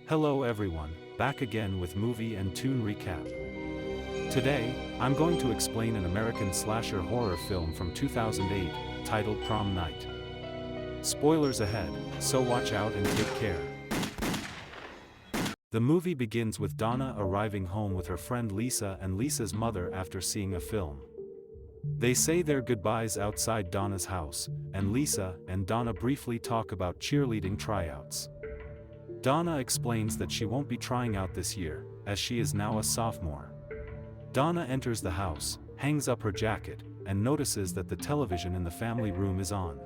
Hello everyone, back again with movie and tune recap. Today, I'm going to explain an American slasher horror film from 2008, titled Prom Night. Spoilers ahead, so watch out and take care. The movie begins with Donna arriving home with her friend Lisa and Lisa's mother after seeing a film. They say their goodbyes outside Donna's house, and Lisa and Donna briefly talk about cheerleading tryouts. Donna explains that she won't be trying out this year, as she is now a sophomore. Donna enters the house, hangs up her jacket, and notices that the television in the family room is on.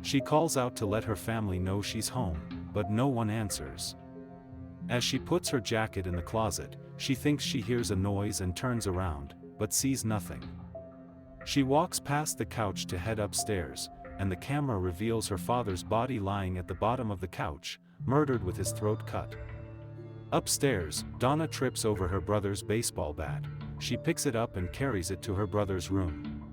She calls out to let her family know she's home, but no one answers. As she puts her jacket in the closet, she thinks she hears a noise and turns around, but sees nothing. She walks past the couch to head upstairs, and the camera reveals her father's body lying at the bottom of the couch, murdered with his throat cut. Upstairs, Donna trips over her brother's baseball bat. She picks it up and carries it to her brother's room.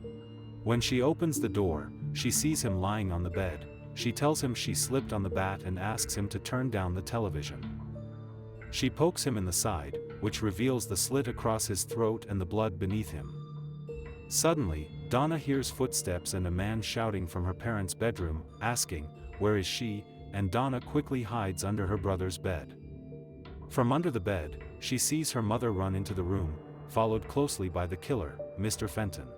When she opens the door, she sees him lying on the bed. She tells him she slipped on the bat and asks him to turn down the television. She pokes him in the side, which reveals the slit across his throat and the blood beneath him. Suddenly, Donna hears footsteps and a man shouting from her parents' bedroom, asking, "Where is she?" and Donna quickly hides under her brother's bed. From under the bed, she sees her mother run into the room, followed closely by the killer, Mr. Fenton.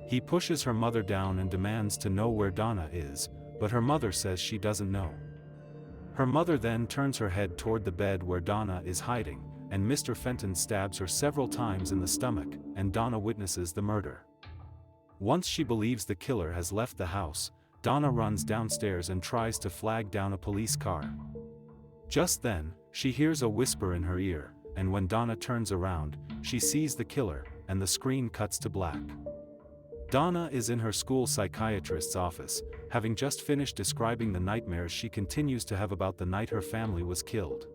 He pushes her mother down and demands to know where Donna is, but her mother says she doesn't know. Her mother then turns her head toward the bed where Donna is hiding, and Mr. Fenton stabs her several times in the stomach, and Donna witnesses the murder. Once she believes the killer has left the house, Donna runs downstairs and tries to flag down a police car. Just then, she hears a whisper in her ear, and when Donna turns around, she sees the killer, and the screen cuts to black. Donna is in her school psychiatrist's office, having just finished describing the nightmares she continues to have about the night her family was killed.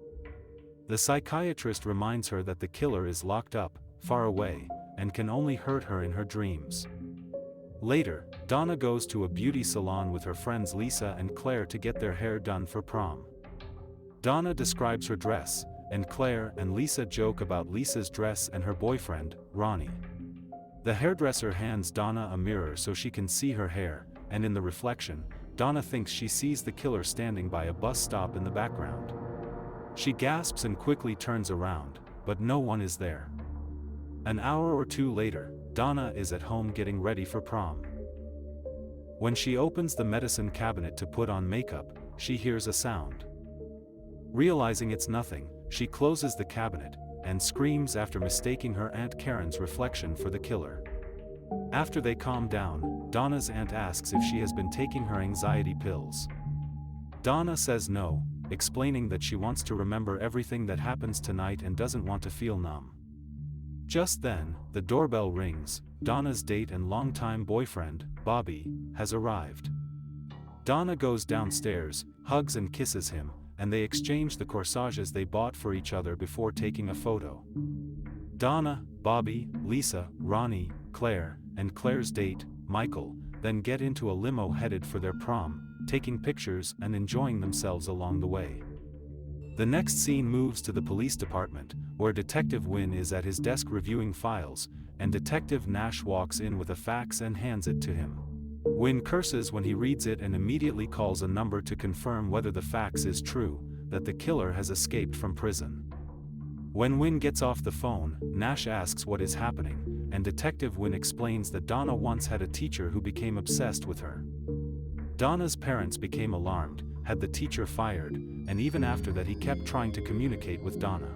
The psychiatrist reminds her that the killer is locked up, far away, and can only hurt her in her dreams. Later, Donna goes to a beauty salon with her friends Lisa and Claire to get their hair done for prom. Donna describes her dress, and Claire and Lisa joke about Lisa's dress and her boyfriend, Ronnie. The hairdresser hands Donna a mirror so she can see her hair, and in the reflection, Donna thinks she sees the killer standing by a bus stop in the background. She gasps and quickly turns around, but no one is there. An hour or two later, Donna is at home getting ready for prom. When she opens the medicine cabinet to put on makeup, she hears a sound. Realizing it's nothing, she closes the cabinet, and screams after mistaking her Aunt Karen's reflection for the killer. After they calm down, Donna's aunt asks if she has been taking her anxiety pills. Donna says no, explaining that she wants to remember everything that happens tonight and doesn't want to feel numb. Just then, the doorbell rings. Donna's date and longtime boyfriend, Bobby, has arrived. Donna goes downstairs, hugs and kisses him, and they exchange the corsages they bought for each other before taking a photo. Donna, Bobby, Lisa, Ronnie, Claire, and Claire's date, Michael, then get into a limo headed for their prom, taking pictures and enjoying themselves along the way. The next scene moves to the police department, where Detective Wynn is at his desk reviewing files, and Detective Nash walks in with a fax and hands it to him. Wynn curses when he reads it and immediately calls a number to confirm whether the fax is true, that the killer has escaped from prison. When Wynn gets off the phone, Nash asks what is happening, and Detective Wynn explains that Donna once had a teacher who became obsessed with her. Donna's parents became alarmed, had the teacher fired, and even after that he kept trying to communicate with Donna.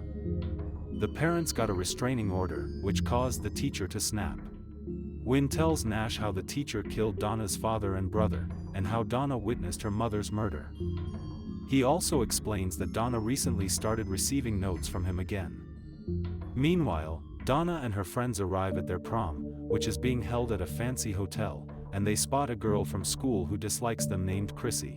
The parents got a restraining order, which caused the teacher to snap. Wynn tells Nash how the teacher killed Donna's father and brother, and how Donna witnessed her mother's murder. He also explains that Donna recently started receiving notes from him again. Meanwhile, Donna and her friends arrive at their prom, which is being held at a fancy hotel, and they spot a girl from school who dislikes them named Chrissy.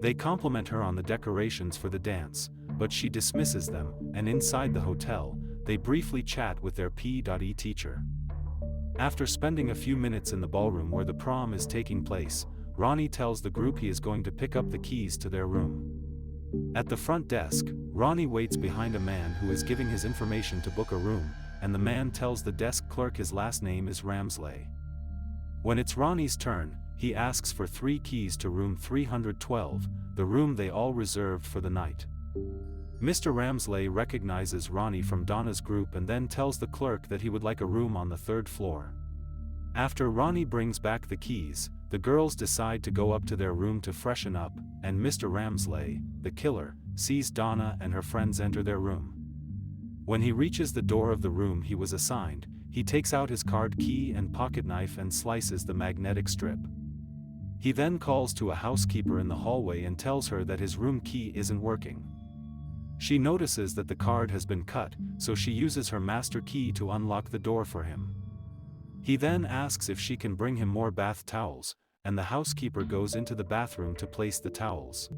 They compliment her on the decorations for the dance, but she dismisses them, and inside the hotel, they briefly chat with their P.E. teacher. After spending a few minutes in the ballroom where the prom is taking place, Ronnie tells the group he is going to pick up the keys to their room. At the front desk, Ronnie waits behind a man who is giving his information to book a room, and the man tells the desk clerk his last name is Ramsley. When it's Ronnie's turn, he asks for 3 keys to room 312, the room they all reserved for the night. Mr. Ramsley recognizes Ronnie from Donna's group and then tells the clerk that he would like a room on the 3rd floor. After Ronnie brings back the keys, the girls decide to go up to their room to freshen up, and Mr. Ramsley, the killer, sees Donna and her friends enter their room. When he reaches the door of the room he was assigned, he takes out his card key and pocket knife and slices the magnetic strip. He then calls to a housekeeper in the hallway and tells her that his room key isn't working. She notices that the card has been cut, so she uses her master key to unlock the door for him. He then asks if she can bring him more bath towels, and the housekeeper goes into the bathroom to place the towels.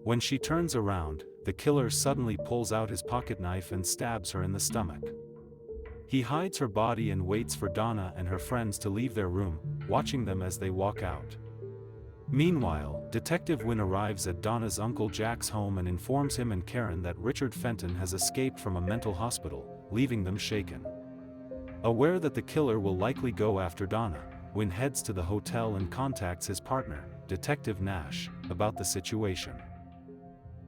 When she turns around, the killer suddenly pulls out his pocket knife and stabs her in the stomach. He hides her body and waits for Donna and her friends to leave their room, watching them as they walk out. Meanwhile, Detective Wynne arrives at Donna's Uncle Jack's home and informs him and Karen that Richard Fenton has escaped from a mental hospital, leaving them shaken. Aware that the killer will likely go after Donna, Wynne heads to the hotel and contacts his partner, Detective Nash, about the situation.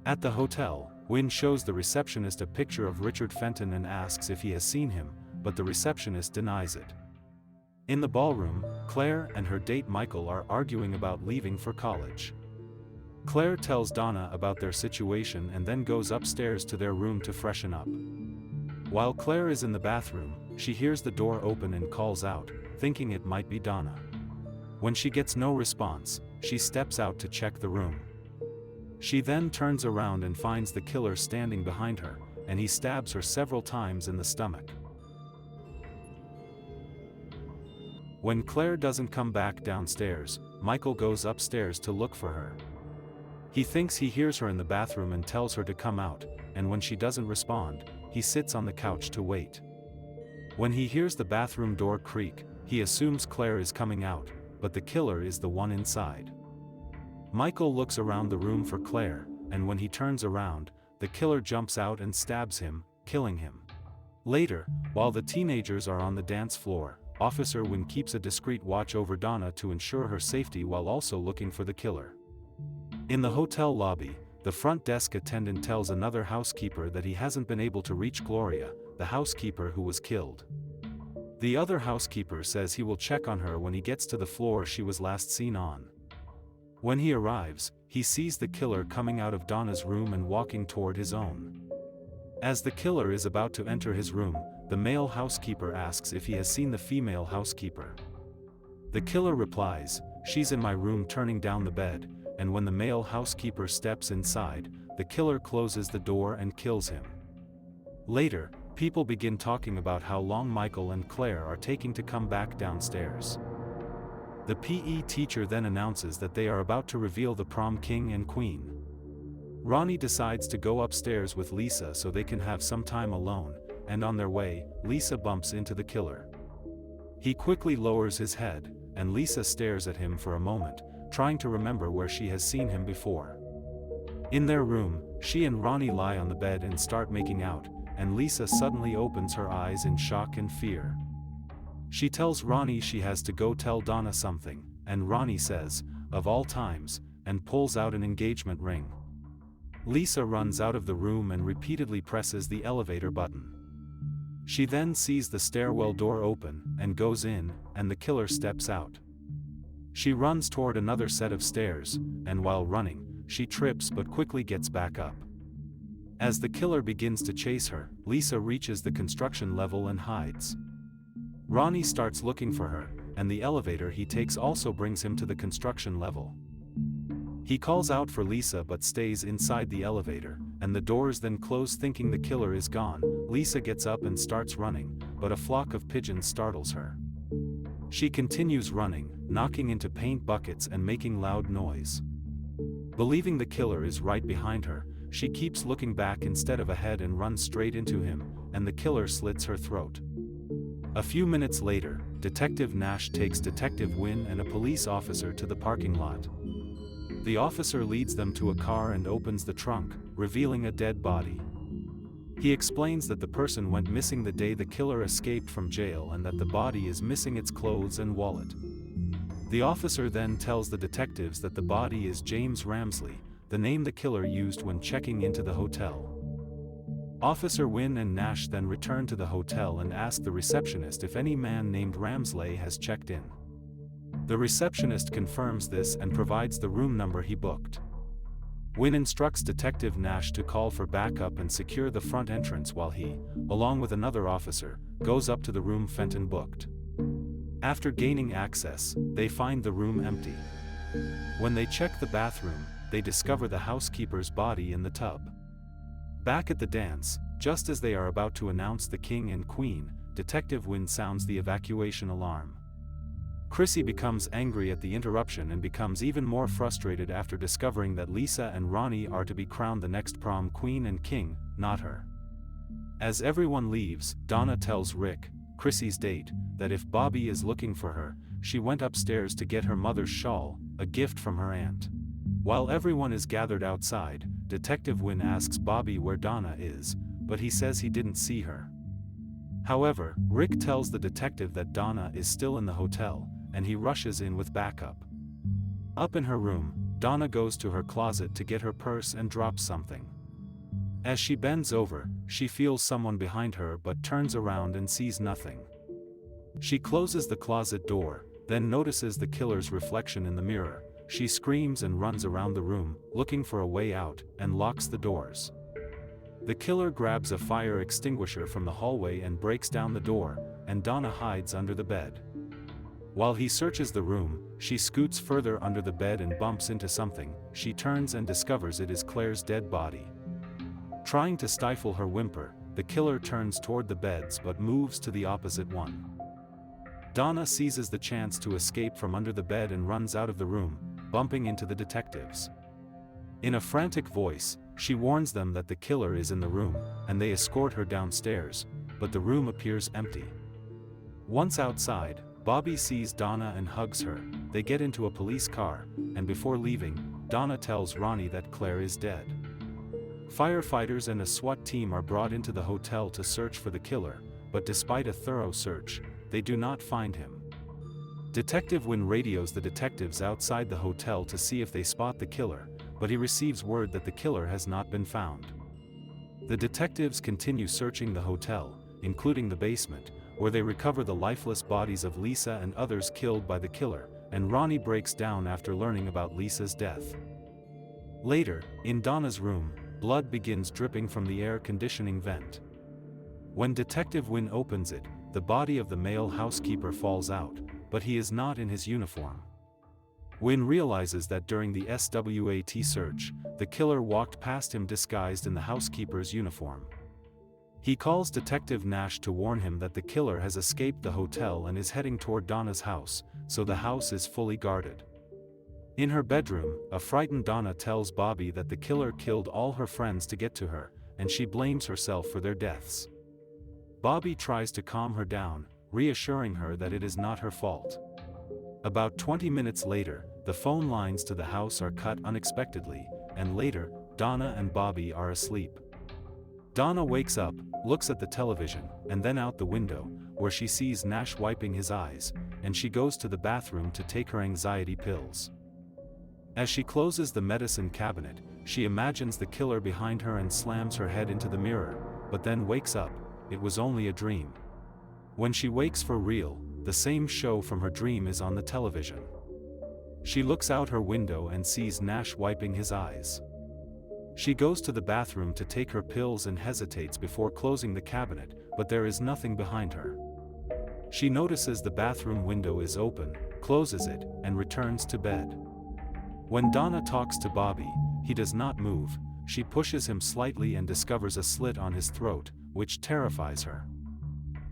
At the hotel, Wynne shows the receptionist a picture of Richard Fenton and asks if he has seen him, but the receptionist denies it. In the ballroom, Claire and her date Michael are arguing about leaving for college. Claire tells Donna about their situation and then goes upstairs to their room to freshen up. While Claire is in the bathroom, she hears the door open and calls out, thinking it might be Donna. When she gets no response, she steps out to check the room. She then turns around and finds the killer standing behind her, and he stabs her several times in the stomach. When Claire doesn't come back downstairs, Michael goes upstairs to look for her. He thinks he hears her in the bathroom and tells her to come out, and when she doesn't respond, he sits on the couch to wait. When he hears the bathroom door creak, he assumes Claire is coming out, but the killer is the one inside. Michael looks around the room for Claire, and when he turns around, the killer jumps out and stabs him, killing him. Later, while the teenagers are on the dance floor, Officer Wynne keeps a discreet watch over Donna to ensure her safety while also looking for the killer. In the hotel lobby, the front desk attendant tells another housekeeper that he hasn't been able to reach Gloria, the housekeeper who was killed. The other housekeeper says he will check on her when he gets to the floor she was last seen on. When he arrives, he sees the killer coming out of Donna's room and walking toward his own. As the killer is about to enter his room, the male housekeeper asks if he has seen the female housekeeper. The killer replies, "She's in my room," turning down the bed, and when the male housekeeper steps inside, the killer closes the door and kills him. Later, people begin talking about how long Michael and Claire are taking to come back downstairs. The PE teacher then announces that they are about to reveal the prom king and queen. Ronnie decides to go upstairs with Lisa so they can have some time alone, and on their way, Lisa bumps into the killer. He quickly lowers his head, and Lisa stares at him for a moment, trying to remember where she has seen him before. In their room, she and Ronnie lie on the bed and start making out, and Lisa suddenly opens her eyes in shock and fear. She tells Ronnie she has to go tell Donna something, and Ronnie says, "Of all times," and pulls out an engagement ring. Lisa runs out of the room and repeatedly presses the elevator button. She then sees the stairwell door open, and goes in, and the killer steps out. She runs toward another set of stairs, and while running, she trips but quickly gets back up. As the killer begins to chase her, Lisa reaches the construction level and hides. Ronnie starts looking for her, and the elevator he takes also brings him to the construction level. He calls out for Lisa but stays inside the elevator, and the doors then close thinking the killer is gone. Lisa gets up and starts running, but a flock of pigeons startles her. She continues running, knocking into paint buckets and making loud noise. Believing the killer is right behind her, she keeps looking back instead of ahead and runs straight into him, and the killer slits her throat. A few minutes later, Detective Nash takes Detective Wynne and a police officer to the parking lot. The officer leads them to a car and opens the trunk, revealing a dead body. He explains that the person went missing the day the killer escaped from jail and that the body is missing its clothes and wallet. The officer then tells the detectives that the body is James Ramsley, the name the killer used when checking into the hotel. Officer Wynne and Nash then return to the hotel and ask the receptionist if any man named Ramsley has checked in. The receptionist confirms this and provides the room number he booked. Wynne instructs Detective Nash to call for backup and secure the front entrance while he, along with another officer, goes up to the room Fenton booked. After gaining access, they find the room empty. When they check the bathroom, they discover the housekeeper's body in the tub. Back at the dance, just as they are about to announce the king and queen, Detective Wynne sounds the evacuation alarm. Chrissy becomes angry at the interruption and becomes even more frustrated after discovering that Lisa and Ronnie are to be crowned the next prom queen and king, not her. As everyone leaves, Donna tells Rick, Chrissy's date, that if Bobby is looking for her, she went upstairs to get her mother's shawl, a gift from her aunt. While everyone is gathered outside, Detective Wynne asks Bobby where Donna is, but he says he didn't see her. However, Rick tells the detective that Donna is still in the hotel, and he rushes in with backup. Up in her room, Donna goes to her closet to get her purse and drops something. As she bends over, she feels someone behind her but turns around and sees nothing. She closes the closet door, then notices the killer's reflection in the mirror. She screams and runs around the room, looking for a way out, and locks the doors. The killer grabs a fire extinguisher from the hallway and breaks down the door, and Donna hides under the bed. While he searches the room, she scoots further under the bed and bumps into something. She turns and discovers it is Claire's dead body. Trying to stifle her whimper, the killer turns toward the beds but moves to the opposite one. Donna seizes the chance to escape from under the bed and runs out of the room, bumping into the detectives. In a frantic voice, she warns them that the killer is in the room, and they escort her downstairs, but the room appears empty. Once outside, Bobby sees Donna and hugs her. They get into a police car, and before leaving, Donna tells Ronnie that Claire is dead. Firefighters and a SWAT team are brought into the hotel to search for the killer, but despite a thorough search, they do not find him. Detective Wynne radios the detectives outside the hotel to see if they spot the killer, but he receives word that the killer has not been found. The detectives continue searching the hotel, including the basement, where they recover the lifeless bodies of Lisa and others killed by the killer, and Ronnie breaks down after learning about Lisa's death. Later, in Donna's room, blood begins dripping from the air conditioning vent. When Detective Wynne opens it, the body of the male housekeeper falls out, but he is not in his uniform. Wynne realizes that during the SWAT search, the killer walked past him disguised in the housekeeper's uniform. He calls Detective Nash to warn him that the killer has escaped the hotel and is heading toward Donna's house, so the house is fully guarded. In her bedroom, a frightened Donna tells Bobby that the killer killed all her friends to get to her, and she blames herself for their deaths. Bobby tries to calm her down, reassuring her that it is not her fault. About 20 minutes later, the phone lines to the house are cut unexpectedly, and later, Donna and Bobby are asleep. Donna wakes up, looks at the television, and then out the window, where she sees Nash wiping his eyes, and she goes to the bathroom to take her anxiety pills. As she closes the medicine cabinet, she imagines the killer behind her and slams her head into the mirror, but then wakes up. It was only a dream. When she wakes for real, the same show from her dream is on the television. She looks out her window and sees Nash wiping his eyes. She goes to the bathroom to take her pills and hesitates before closing the cabinet, but there is nothing behind her. She notices the bathroom window is open, closes it, and returns to bed. When Donna talks to Bobby, he does not move. She pushes him slightly and discovers a slit on his throat, which terrifies her.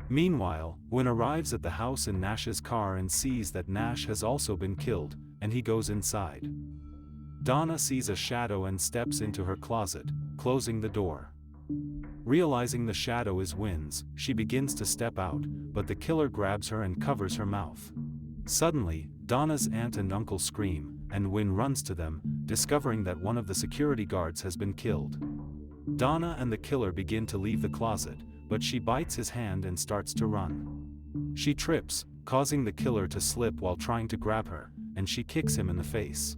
Meanwhile, Wynne arrives at the house in Nash's car and sees that Nash has also been killed, and he goes inside. Donna sees a shadow and steps into her closet, closing the door. Realizing the shadow is Wynne's, she begins to step out, but the killer grabs her and covers her mouth. Suddenly, Donna's aunt and uncle scream, and Wynne runs to them, discovering that one of the security guards has been killed. Donna and the killer begin to leave the closet, but she bites his hand and starts to run. She trips, causing the killer to slip while trying to grab her, and she kicks him in the face.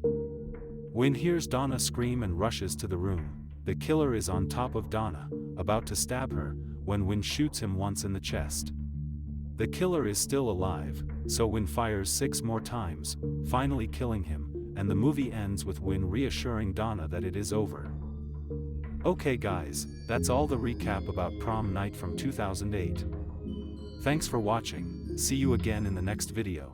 Wynn hears Donna scream and rushes to the room. The killer is on top of Donna, about to stab her, when Wynn shoots him once in the chest. The killer is still alive, so Wynn fires 6 more times, finally killing him, and the movie ends with Wynn reassuring Donna that it is over. Okay guys, that's all the recap about Prom Night from 2008. Thanks for watching, see you again in the next video.